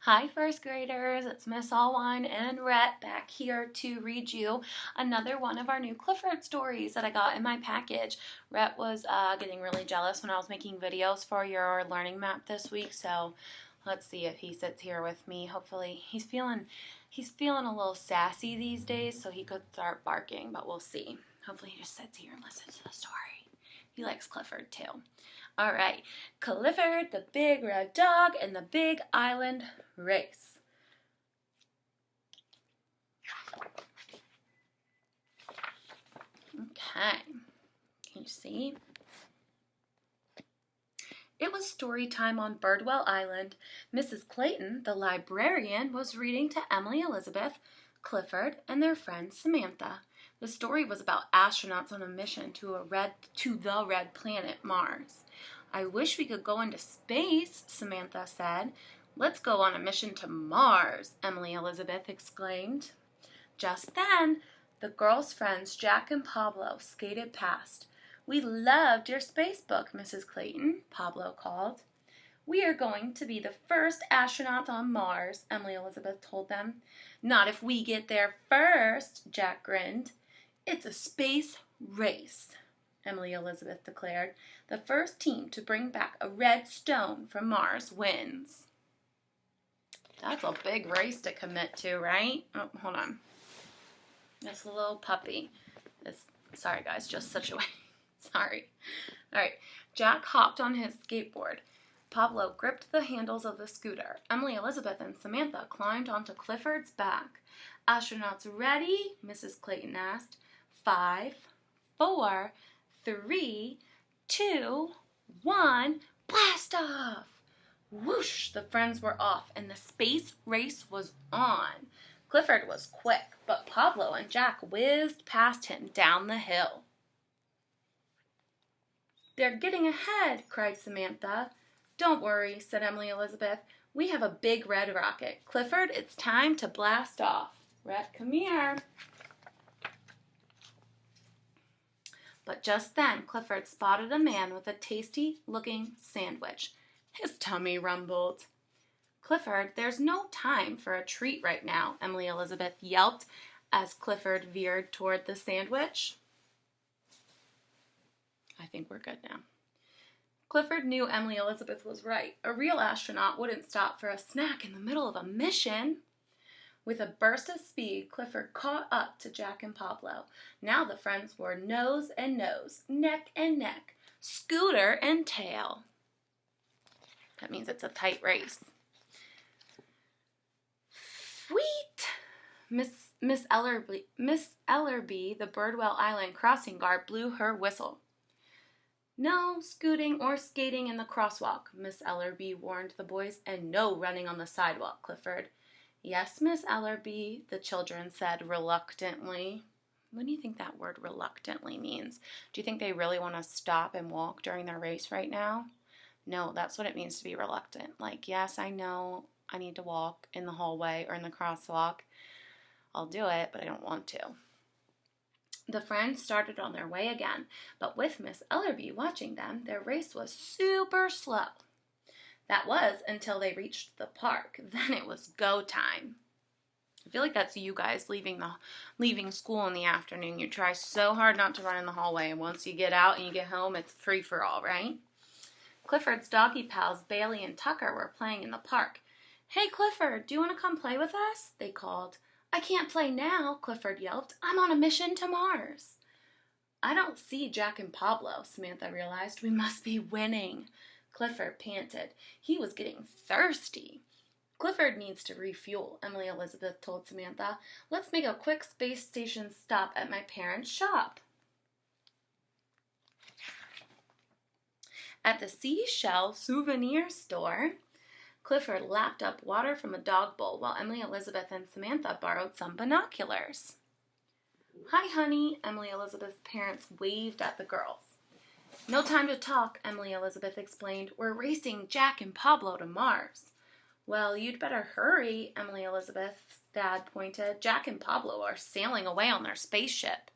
Hi, first graders. It's Miss Allwine and Rhett back here to read you another one of our new Clifford stories that I got in my package. Rhett was getting really jealous when I was making videos for your learning map this week, so let's see if he sits here with me. Hopefully, he's feeling a little sassy these days, so he could start barking, but we'll see. Hopefully, he just sits here and listens to the story. He likes Clifford too. All right, Clifford, the big red dog, and the big island race. Okay, can you see? It was story time on Birdwell Island. Mrs. Clayton, the librarian, was reading to Emily Elizabeth, Clifford, and their friend Samantha. The story was about astronauts on a mission to the red planet Mars. I wish we could go into space, Samantha said. Let's go on a mission to Mars, Emily Elizabeth exclaimed. Just then, the girls' friends Jack and Pablo skated past. We loved your space book, Mrs. Clayton, Pablo called. We are going to be the first astronauts on Mars, Emily Elizabeth told them. Not if we get there first, Jack grinned. It's a space race, Emily Elizabeth declared. The first team to bring back a red stone from Mars wins. That's a big race to commit to, right? Oh, hold on. That's a little puppy. Sorry, guys, just such a way. Sorry. All right. Jack hopped on his skateboard. Pablo gripped the handles of the scooter. Emily Elizabeth and Samantha climbed onto Clifford's back. Astronauts ready? Mrs. Clayton asked. 5, 4, 3, 2, 1, blast off! Whoosh! The friends were off, and the space race was on. Clifford was quick, but Pablo and Jack whizzed past him down the hill. They're getting ahead, cried Samantha. Don't worry, said Emily Elizabeth. We have a big red rocket. Clifford, it's time to blast off. Rhett, come here. But just then, Clifford spotted a man with a tasty-looking sandwich. His tummy rumbled. Clifford, there's no time for a treat right now, Emily Elizabeth yelped as Clifford veered toward the sandwich. I think we're good now. Clifford knew Emily Elizabeth was right. A real astronaut wouldn't stop for a snack in the middle of a mission. With a burst of speed, Clifford caught up to Jack and Pablo. Now the friends were nose and nose, neck and neck, scooter and tail. That means it's a tight race. Sweet! Miss Ellerby, the Birdwell Island crossing guard, blew her whistle. No scooting or skating in the crosswalk, Miss Ellerby warned the boys, and no running on the sidewalk, Clifford. Yes, Miss Ellerby, the children said reluctantly. What do you think that word reluctantly means? Do you think they really want to stop and walk during their race right now? No, that's what it means to be reluctant. Like, yes, I know I need to walk in the hallway or in the crosswalk. I'll do it, but I don't want to. The friends started on their way again, but with Miss Ellerby watching them, their race was super slow. That was until they reached the park. Then it was go time. I feel like that's you guys leaving school in the afternoon. You try so hard not to run in the hallway, and once you get out and you get home, it's free for all, right? Clifford's doggy pals, Bailey and Tucker, were playing in the park. Hey, Clifford, do you want to come play with us? They called. I can't play now, Clifford yelped. I'm on a mission to Mars. I don't see Jack and Pablo, Samantha realized. We must be winning. Clifford panted. He was getting thirsty. Clifford needs to refuel, Emily Elizabeth told Samantha. Let's make a quick space station stop at my parents' shop. At the Seashell Souvenir Store, Clifford lapped up water from a dog bowl while Emily Elizabeth and Samantha borrowed some binoculars. Hi, honey, Emily Elizabeth's parents waved at the girls. No time to talk, Emily Elizabeth explained. We're racing Jack and Pablo to Mars. Well, you'd better hurry, Emily Elizabeth's dad pointed. Jack and Pablo are sailing away on their spaceship.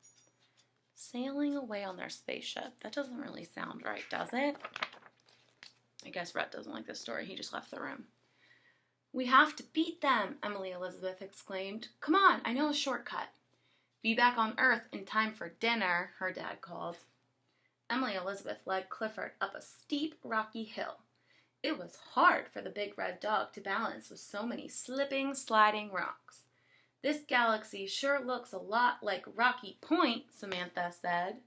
Sailing away on their spaceship. That doesn't really sound right, does it? I guess Rhett doesn't like this story. He just left the room. We have to beat them, Emily Elizabeth exclaimed. Come on, I know a shortcut. Be back on Earth in time for dinner, her dad called. Emily Elizabeth led Clifford up a steep, rocky hill. It was hard for the big red dog to balance with so many slipping, sliding rocks. This galaxy sure looks a lot like Rocky Point, Samantha said.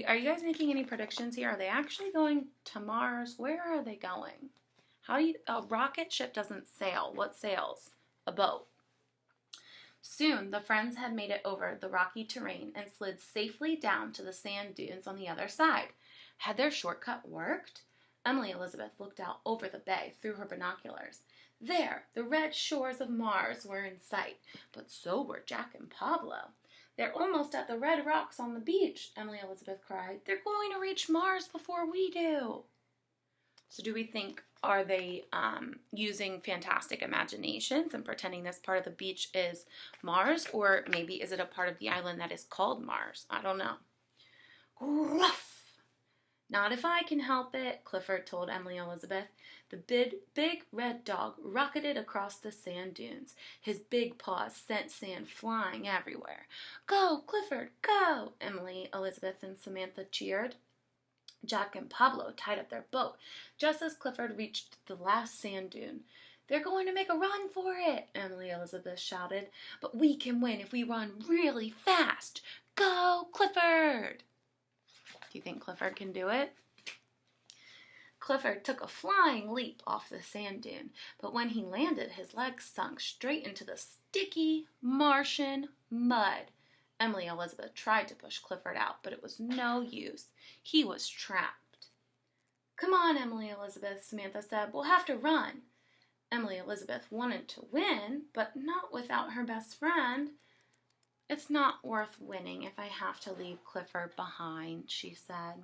Are you guys making any predictions here? Are they actually going to Mars? Where are they going? A rocket ship doesn't sail. What sails? A boat. Soon the friends had made it over the rocky terrain and slid safely down to the sand dunes on the other side. Had their shortcut worked? Emily Elizabeth looked out over the bay through her binoculars. There, the red shores of Mars were in sight, but so were Jack and Pablo. They're almost at the red rocks on the beach, Emily Elizabeth cried. They're going to reach Mars before we do. So do we think, are they using fantastic imaginations and pretending this part of the beach is Mars? Or maybe is it a part of the island that is called Mars? I don't know. Gruff! Not if I can help it, Clifford told Emily Elizabeth. The big red dog rocketed across the sand dunes. His big paws sent sand flying everywhere. Go, Clifford, go! Emily Elizabeth and Samantha cheered. Jack and Pablo tied up their boat just as Clifford reached the last sand dune. They're going to make a run for it, Emily Elizabeth shouted. But we can win if we run really fast. Go, Clifford! Do you think Clifford can do it? Clifford took a flying leap off the sand dune, but when he landed, his legs sunk straight into the sticky Martian mud. Emily Elizabeth tried to push Clifford out, but it was no use. He was trapped. Come on, Emily Elizabeth, Samantha said. We'll have to run. Emily Elizabeth wanted to win, but not without her best friend. It's not worth winning if I have to leave Clifford behind, she said.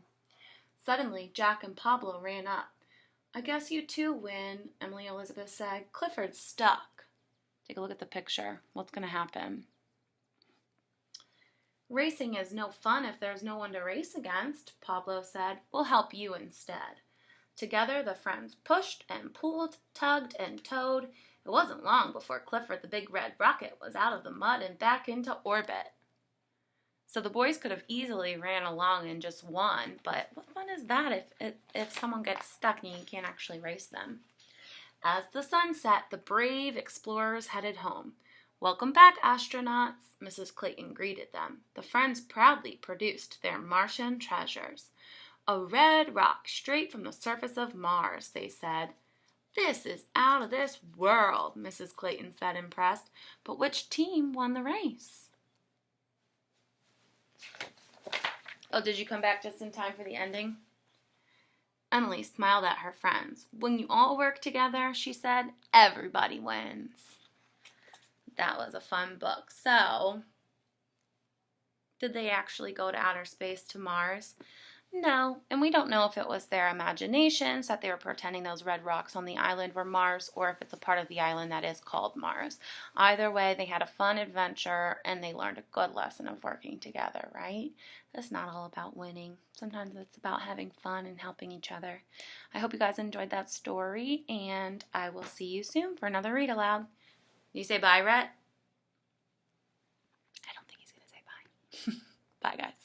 Suddenly, Jack and Pablo ran up. I guess you too win, Emily Elizabeth said. Clifford's stuck. Take a look at the picture. What's going to happen? Racing is no fun if there's no one to race against, Pablo said. We'll help you instead. Together, the friends pushed and pulled, tugged and towed. It wasn't long before Clifford the Big Red Rocket was out of the mud and back into orbit. So the boys could have easily ran along and just won, but what fun is that if someone gets stuck and you can't actually race them? As the sun set, the brave explorers headed home. Welcome back, astronauts, Mrs. Clayton greeted them. The friends proudly produced their Martian treasures. A red rock straight from the surface of Mars, they said. This is out of this world, Mrs. Clayton said, impressed. But which team won the race? Oh, did you come back just in time for the ending? Emily smiled at her friends. When you all work together, she said, everybody wins. That was a fun book. So, did they actually go to outer space to Mars? No, and we don't know if it was their imaginations that they were pretending those red rocks on the island were Mars, or if it's a part of the island that is called Mars. Either way, they had a fun adventure and they learned a good lesson of working together, right? It's not all about winning. Sometimes it's about having fun and helping each other. I hope you guys enjoyed that story, and I will see you soon for another read aloud. You say bye, Rhett? I don't think he's going to say bye. Bye, guys.